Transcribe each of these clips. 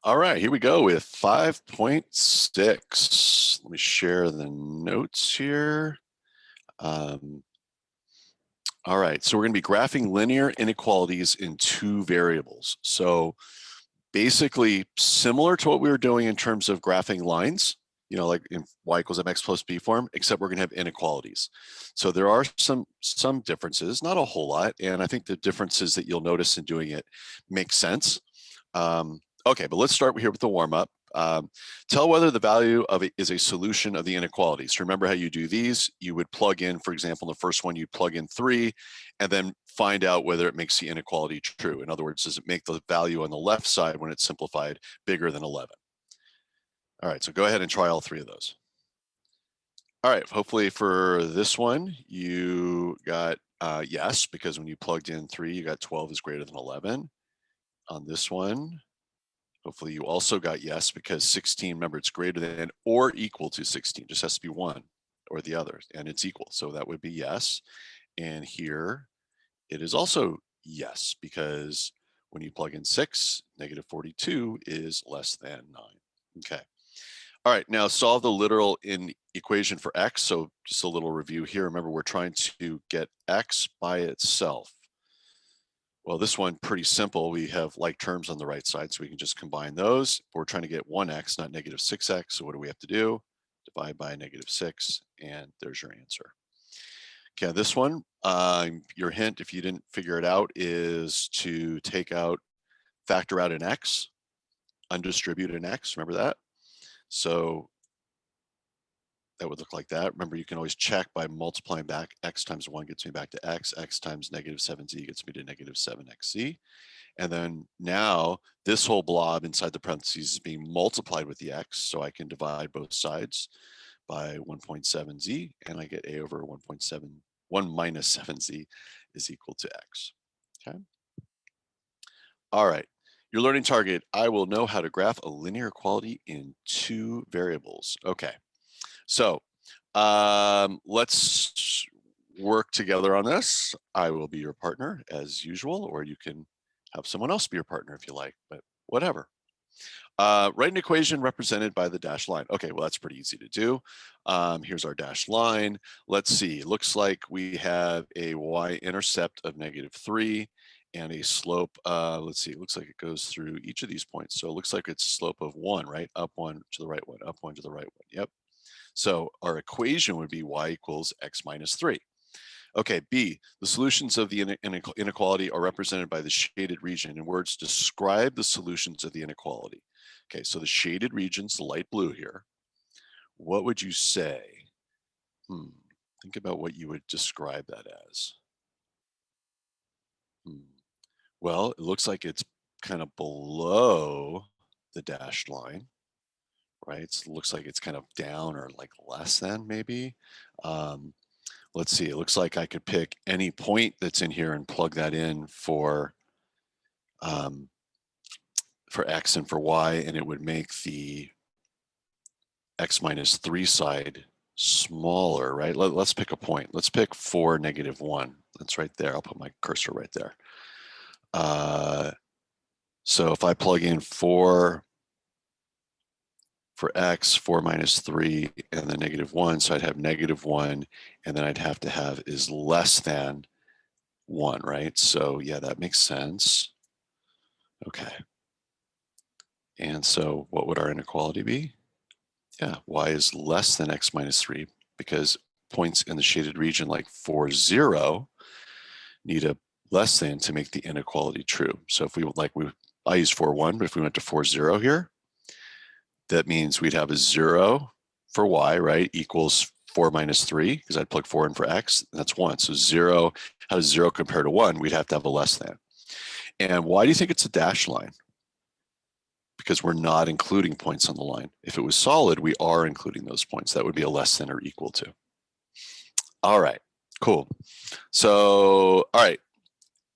All right, here we go with 5.6. Let me share the notes here. All right, so we're going to be graphing linear inequalities in two variables. So basically similar to what we were doing in terms of graphing lines, like in y equals mx plus b form, except we're going to have inequalities. So there are some differences, not a whole lot, and I think the differences that you'll notice in doing it make sense. Okay, but let's start here with the warm-up. Tell whether the value of it is a solution of the inequalities. So remember how you do these? You would plug in, for example, in the first one, you plug in 3, and then find out whether it makes the inequality true. In other words, does it make the value on the left side when it's simplified bigger than 11? All right, so go ahead and try all 3 of those. All right, hopefully for this one, you got yes, because when you plugged in 3, you got 12 is greater than 11. On this one, hopefully you also got yes, because 16, remember, it's greater than or equal to 16. Just has to be one or the other, and it's equal. So that would be yes. And here it is also yes, because when you plug in 6, negative 42 is less than 9. Okay. All right, now solve the literal in equation for x. So just a little review here. Remember, we're trying to get x by itself. Well, this one, pretty simple. We have like terms on the right side, so we can just combine those. We're trying to get 1x, not negative 6x. So what do we have to do? Divide by negative 6, and there's your answer. Okay, this one, your hint, if you didn't figure it out, is to factor out an x, undistribute an x, remember that? So that would look like that. Remember, you can always check by multiplying back. X times 1 gets me back to x. X times negative 7z gets me to negative 7xz. And then now this whole blob inside the parentheses is being multiplied with the x. So I can divide both sides by 1.7z, and I get a over 1.7, 1 minus 7z is equal to x. Okay. All right. Your learning target, I will know how to graph a linear equality in 2 variables. Okay. So let's work together on this. I will be your partner as usual, or you can have someone else be your partner if you like, but whatever. Write an equation represented by the dashed line. Okay, well, that's pretty easy to do. Here's our dashed line. Let's see, looks like we have a y-intercept of -3 and a slope, let's see, it looks like it goes through each of these points. So it looks like it's a slope of 1, right? Up 1 to the right 1, up 1 to the right 1, yep. So our equation would be y equals x minus 3. Okay, B, the solutions of the inequality are represented by the shaded region. In words, describe the solutions of the inequality. Okay, so the shaded region's the light blue here. What would you say? Think about what you would describe that as. Well, it looks like it's kind of below the dashed line, right? It looks like it's kind of down or like less than maybe. Let's see, it looks like I could pick any point that's in here and plug that in for x and for y, and it would make the x minus 3 side smaller, right? Let's pick a point. Let's pick 4, -1. That's right there. I'll put my cursor right there. So if I plug in 4 for x, 4 minus 3, and then -1, so I'd have -1, and then I'd have to have is less than 1, right? So yeah, that makes sense. Okay. And so what would our inequality be? Yeah, y is less than x minus 3, because points in the shaded region like 4, 0 need a less than to make the inequality true. So if we would I use 4, 1, but if we went to 4, 0 here, that means we'd have a 0 for y, right, equals 4 minus 3, because I'd plug 4 in for x, and that's 1. So 0, how does 0 compare to 1? We'd have to have a less than. And why do you think it's a dashed line? Because we're not including points on the line. If it was solid, we are including those points. That would be a less than or equal to. All right, cool. So, all right,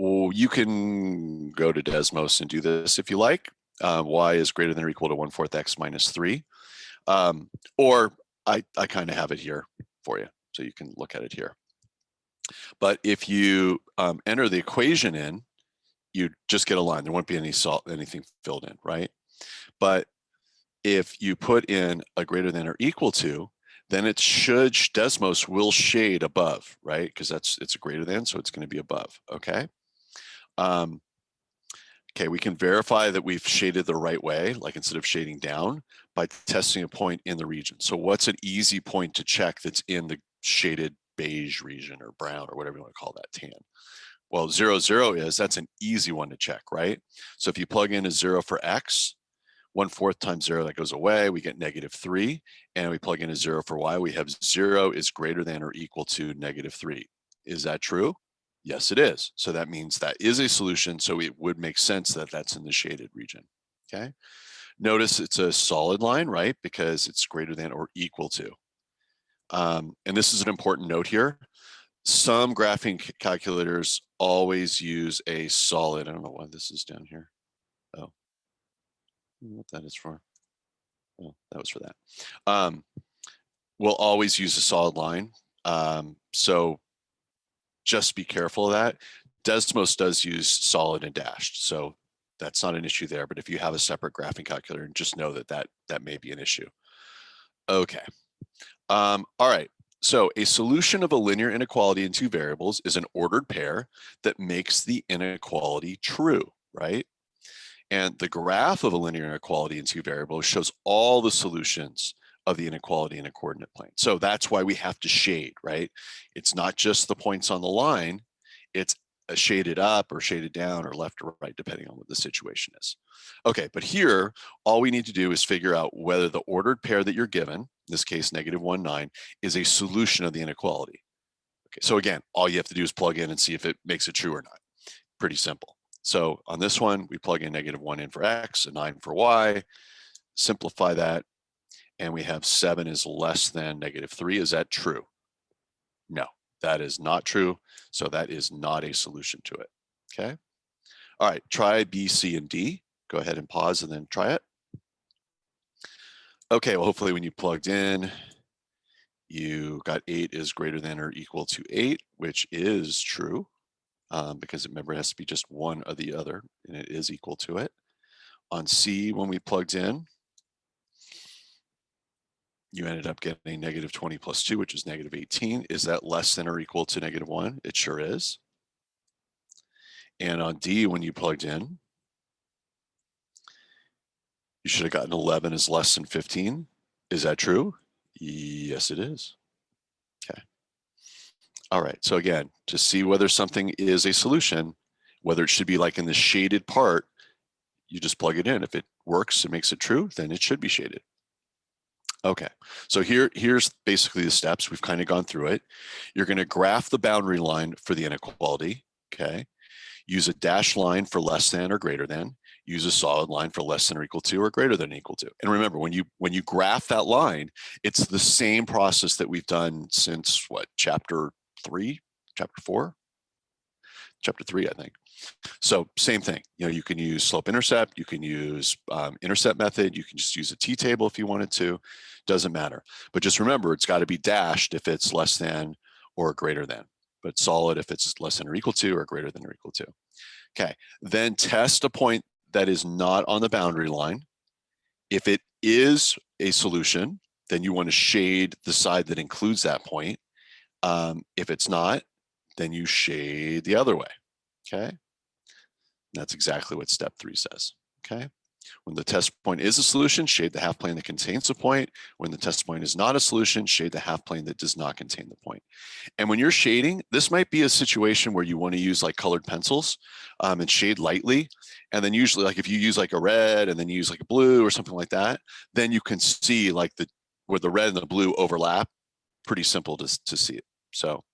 well, you can go to Desmos and do this if you like. Y is greater than or equal to 1/4 x minus 3. Or I kind of have it here for you, so you can look at it here. But if you enter the equation in, you just get a line. There won't be anything filled in, right? But if you put in a greater than or equal to, then it should, Desmos will shade above, right? Because it's a greater than, so it's going to be above, okay? Okay, we can verify that we've shaded the right way, like instead of shading down, by testing a point in the region. So what's an easy point to check that's in the shaded beige region or brown or whatever you want to call that, tan? Well, 0, 0 that's an easy one to check, right? So if you plug in a 0 for x, 1/4 times 0, that goes away, we get -3, and we plug in a 0 for y, we have 0 is greater than or equal to -3. Is that true? Yes, it is. So that means that is a solution, so it would make sense that that's in the shaded region, okay? Notice it's a solid line, right? Because it's greater than or equal to. And this is an important note here. Some graphing calculators always use a solid, I don't know why this is down here. Oh, what that is for. Oh, that was for that. We'll always use a solid line. So just be careful of that. Desmos does use solid and dashed, so that's not an issue there. But if you have a separate graphing calculator, just know that that may be an issue. Okay. All right. So a solution of a linear inequality in two variables is an ordered pair that makes the inequality true, right? And the graph of a linear inequality in two variables shows all the solutions of the inequality in a coordinate plane. So that's why we have to shade, right? It's not just the points on the line, it's shaded up or shaded down or left or right, depending on what the situation is. Okay, but here, all we need to do is figure out whether the ordered pair that you're given, in this case, -1, 9, is a solution of the inequality. Okay, so again, all you have to do is plug in and see if it makes it true or not. Pretty simple. So on this one, we plug in -1 in for x, a 9 for y, simplify that, and we have 7 is less than -3. Is that true? No, that is not true. So that is not a solution to it, okay? All right, try B, C, and D. Go ahead and pause and then try it. Okay, well, hopefully when you plugged in, you got 8 is greater than or equal to 8, which is true. Because remember, it has to be just one or the other, and it is equal to it. On C, when we plugged in, you ended up getting -20 plus 2, which is -18. Is that less than or equal to -1? It sure is. And on D, when you plugged in, you should have gotten 11 is less than 15. Is that true? Yes, it is. Okay. All right, so again, to see whether something is a solution, whether it should be like in the shaded part, you just plug it in. If it works, it makes it true, then it should be shaded. Okay, so here's basically the steps. We've kind of gone through it. You're going to graph the boundary line for the inequality, okay? Use a dashed line for less than or greater than. Use a solid line for less than or equal to or greater than equal to. And remember, when you graph that line, it's the same process that we've done since what, chapter 3, chapter 4? Chapter 3, I think. So same thing, you can use slope intercept, you can use intercept method, you can just use a t-table if you wanted to, doesn't matter. But just remember, it's got to be dashed if it's less than or greater than, but solid if it's less than or equal to or greater than or equal to. Okay, then test a point that is not on the boundary line. If it is a solution, then you want to shade the side that includes that point. If it's not, then you shade the other way, okay? That's exactly what step 3 says, okay? When the test point is a solution, shade the half plane that contains the point. When the test point is not a solution, shade the half plane that does not contain the point. And when you're shading, this might be a situation where you want to use like colored pencils and shade lightly. And then usually like if you use like a red and then you use like a blue or something like that, then you can see like where the red and the blue overlap. Pretty simple to see it. So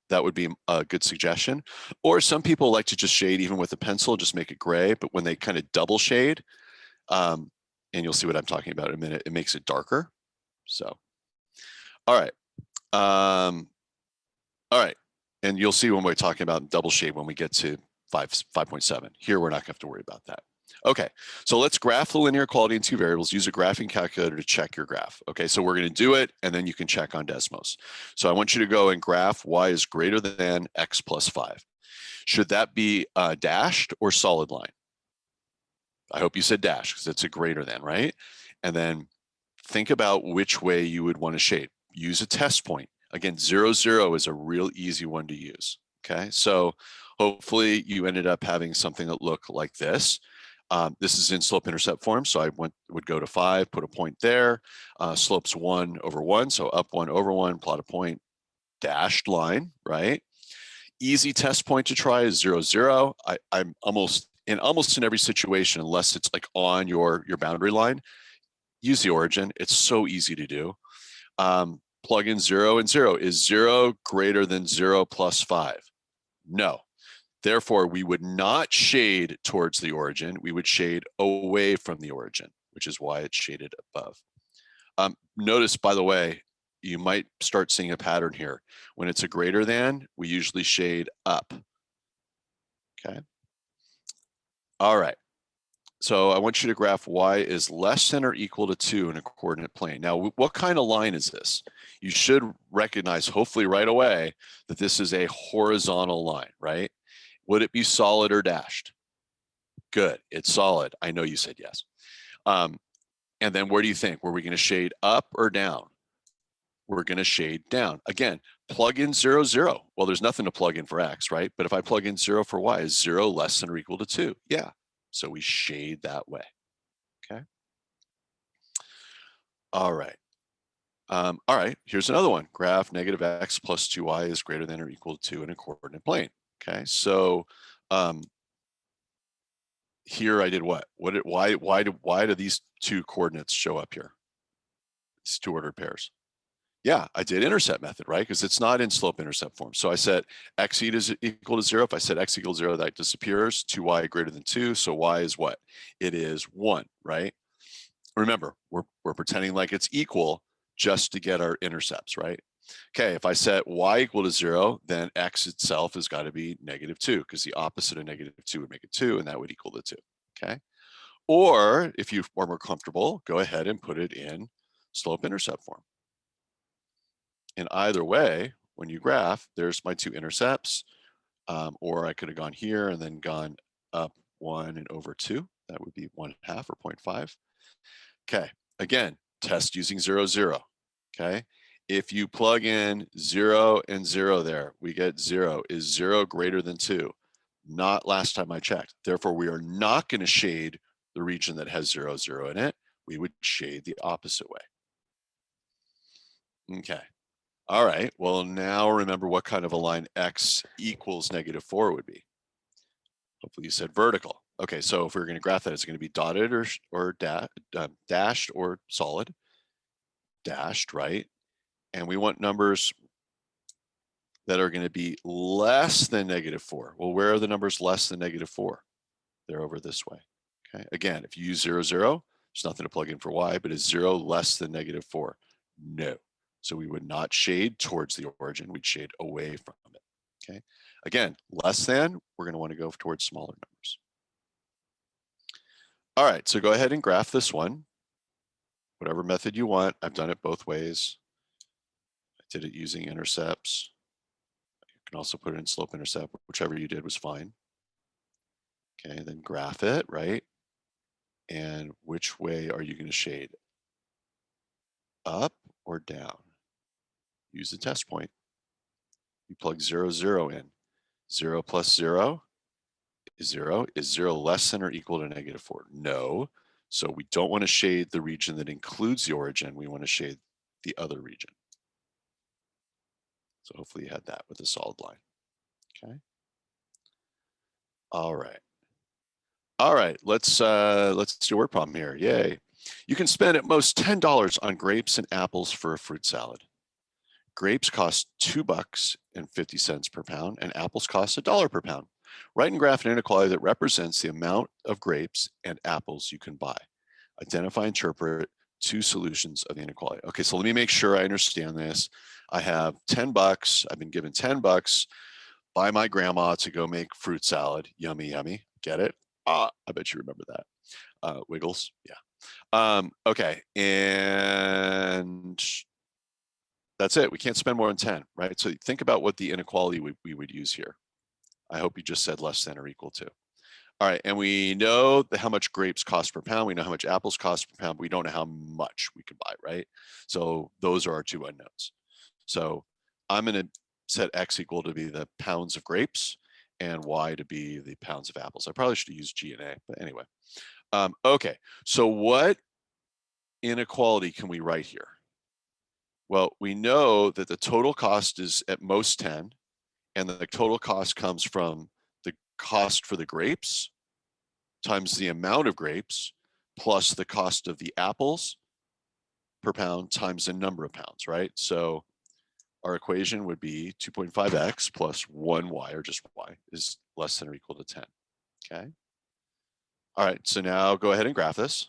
that would be a good suggestion. Or some people like to just shade even with a pencil, just make it gray. But when they kind of double shade, and you'll see what I'm talking about in a minute, it makes it darker. So, all right. All right. And you'll see when we're talking about double shade when we get to 5.7. Here, we're not gonna have to worry about that. Okay, so let's graph the linear equality in two variables. Use a graphing calculator to check your graph. Okay, so we're going to do it, and then you can check on Desmos. So I want you to go and graph y is greater than x plus 5. Should that be dashed or solid line? I hope you said dash because it's a greater than, right? And then think about which way you would want to shade. Use a test point. Again, 0, 0 is a real easy one to use. Okay, so hopefully you ended up having something that looked like this. This is in slope intercept form, so I would go to 5, put a point there. Slopes 1 over 1, so up 1 over 1, plot a point, dashed line, right? Easy test point to try is 0, 0. I'm almost in every situation, unless it's like on your boundary line, use the origin. It's so easy to do. Plug in 0 and 0. Is 0 greater than 0 plus 5? No. Therefore, we would not shade towards the origin. We would shade away from the origin, which is why it's shaded above. Notice, by the way, you might start seeing a pattern here. When it's a greater than, we usually shade up. Okay. All right. So I want you to graph y is less than or equal to 2 in a coordinate plane. Now, what kind of line is this? You should recognize, hopefully right away, that this is a horizontal line, right? Would it be solid or dashed? Good, it's solid. I know you said yes. And then where do you think? Were we going to shade up or down? We're going to shade down. Again, plug in 0, 0. Well, there's nothing to plug in for x, right? But if I plug in 0 for y, is 0 less than or equal to 2? Yeah. So we shade that way. Okay. All right. All right, here's another one. Graph negative x plus 2y is greater than or equal to 2 in a coordinate plane. Okay, so here I did what? Why do these two coordinates show up here? These two ordered pairs. Yeah, I did intercept method, right? Because it's not in slope intercept form. So I said x is equal to 0. If I said x equals 0, that disappears. 2y greater than 2. So y is what? It is 1, right? Remember, we're pretending like it's equal just to get our intercepts, right? Okay, if I set y equal to 0, then x itself has got to be negative 2, because the opposite of negative 2 would make it 2, and that would equal to 2, okay? Or if you are more comfortable, go ahead and put it in slope-intercept form. In either way, when you graph, there's my two intercepts, or I could have gone here and then gone up 1 and over 2. That would be 1/2 or 0.5. Okay, again, test using 0, 0, okay? If you plug in 0 and 0 there, we get 0. Is 0 greater than 2? Not last time I checked. Therefore, we are not going to shade the region that has 0, 0 in it. We would shade the opposite way. Okay. All right. Well, now remember what kind of a line x equals negative 4 would be. Hopefully you said vertical. Okay, so if we're going to graph that, it's going to be dotted or dashed or solid. Dashed, right? And we want numbers that are going to be less than negative 4. Well, where are the numbers less than negative 4? They're over this way. Okay. Again, if you use 0, 0, there's nothing to plug in for y, but is 0 less than negative 4? No. So we would not shade towards the origin. We'd shade away from it. Okay. Again, less than, we're going to want to go towards smaller numbers. All right. So go ahead and graph this one. Whatever method you want. I've done it both ways. I did it using intercepts. You can also put it in slope intercept. Whichever you did was fine. Okay, then graph it, right? And which way are you going to shade? Up or down? Use the test point. You plug 0, 0 in. 0 plus 0 is 0. Is 0 less than or equal to negative 4? No. So we don't want to shade the region that includes the origin. We want to shade the other region. So hopefully you had that with a solid line. Okay. All right. All right, let's do a word problem here. Yay. You can spend at most $10 on grapes and apples for a fruit salad. Grapes cost $2.50 per pound, and apples cost $1 per pound. Write and graph an inequality that represents the amount of grapes and apples you can buy. Identify and interpret two solutions of the inequality. Okay, so let me make sure I understand this. I have $10. I've been given $10 by my grandma to go make fruit salad. Yummy, yummy. Get it? I bet you remember that. Wiggles, yeah. Okay, and that's it. We can't spend more than 10, right? So think about what the inequality we would use here. I hope you just said less than or equal to. All right, and we know how much grapes cost per pound. We know how much apples cost per pound. But we don't know how much we can buy, right? So those are our two unknowns. So I'm going to set X equal to be the pounds of grapes and Y to be the pounds of apples. I probably should use G and A, but anyway. Okay, so what inequality can we write here? Well, we know that the total cost is at most 10, and the total cost comes from the cost for the grapes times the amount of grapes plus the cost of the apples per pound times the number of pounds, right? So our equation would be 2.5x plus 1y, or just y, is less than or equal to 10, okay? All right, so now go ahead and graph this.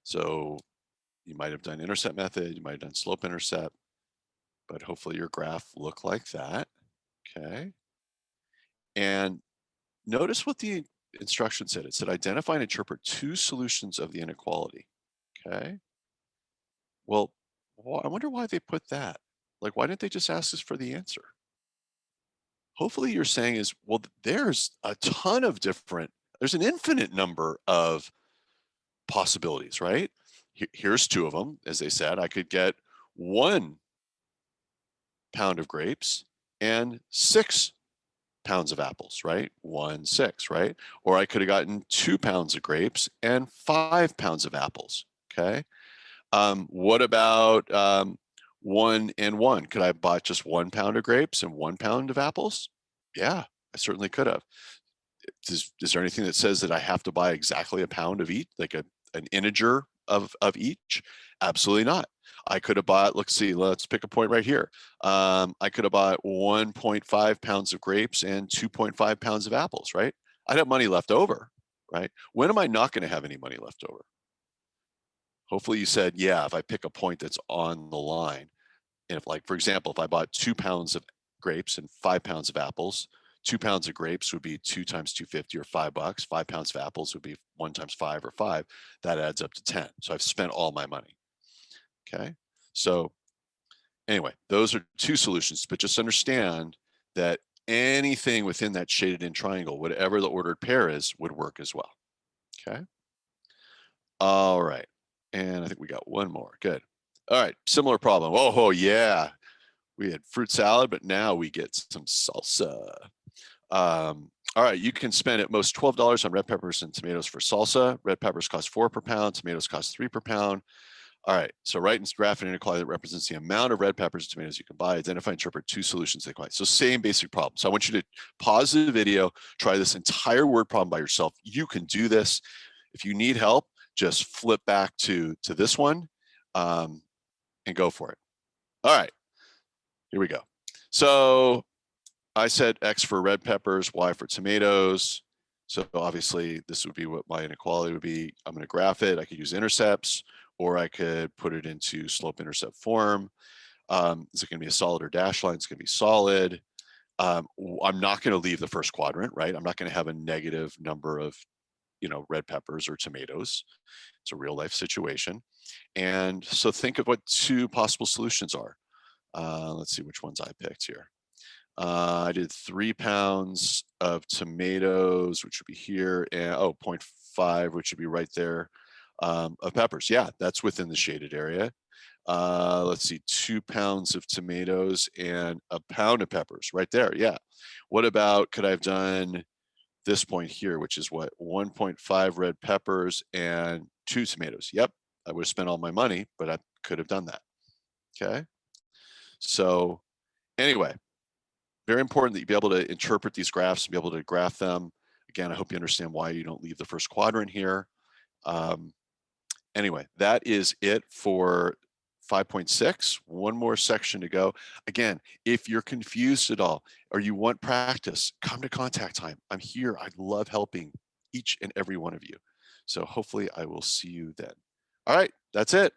So you might have done intercept method, you might have done slope intercept, but hopefully your graph looked like that, okay? And notice what the instruction said. It said identify and interpret two solutions of the inequality, okay? Well, I wonder why they put that. Like, why didn't they just ask us for the answer? Hopefully you're saying is, well, there's a ton of different, there's an infinite number of possibilities, right? Here's two of them. As they said, I could get 1 pound of grapes and 6 pounds of apples, right? 1, 6, right? Or I could have gotten 2 pounds of grapes and 5 pounds of apples, okay? What about 1 and 1? Could I have bought just 1 pound of grapes and 1 pound of apples? Yeah, I certainly could have. Is there anything that says that I have to buy exactly a pound of each, like an integer of each? Absolutely not. I could have bought, let's pick a point right here. I could have bought 1.5 pounds of grapes and 2.5 pounds of apples, right? I'd have money left over, right? When am I not going to have any money left over? Hopefully you said, yeah, if I pick a point that's on the line, and if, like, for example, if I bought 2 pounds of grapes and 5 pounds of apples, 2 pounds of grapes would be 2 times 250 or $5. 5 pounds of apples would be 1 times 5 or 5. That adds up to 10. So I've spent all my money. Okay. So anyway, those are two solutions, but just understand that anything within that shaded in triangle, whatever the ordered pair is, would work as well. Okay. All right. And I think we got one more. Good. All right. Similar problem. Oh, yeah. We had fruit salad, but now we get some salsa. All right, you can spend at most $12 on red peppers and tomatoes for salsa. Red peppers cost 4 per pound, tomatoes cost 3 per pound. All right, so write and graph an inequality that represents the amount of red peppers and tomatoes you can buy. Identify and interpret two solutions to the inequality. So same basic problem. So I want you to pause the video, try this entire word problem by yourself. You can do this. If you need help, just flip back to this one and go for it. All right, here we go. So I said X for red peppers, Y for tomatoes. So obviously this would be what my inequality would be. I'm going to graph it. I could use intercepts, or I could put it into slope intercept form. Is it going to be a solid or dashed line? It's going to be solid. I'm not going to leave the first quadrant, right? I'm not going to have a negative number of, red peppers or tomatoes. It's a real life situation. And so think of what two possible solutions are. Let's see which ones I picked here. I did 3 pounds of tomatoes, which would be here, and 0.5, which would be right there, of peppers. Yeah, that's within the shaded area. Let's see, 2 pounds of tomatoes and a pound of peppers right there. Yeah. What about, could I have done this point here, which is what, 1.5 red peppers and 2 tomatoes? Yep, I would have spent all my money, but I could have done that. Okay. So anyway, very important that you be able to interpret these graphs and be able to graph them. Again, I hope you understand why you don't leave the first quadrant here. Anyway, that is it for 5.6. One more section to go. Again, if you're confused at all or you want practice, come to contact time. I'm here. I love helping each and every one of you. So hopefully I will see you then. All right, that's it.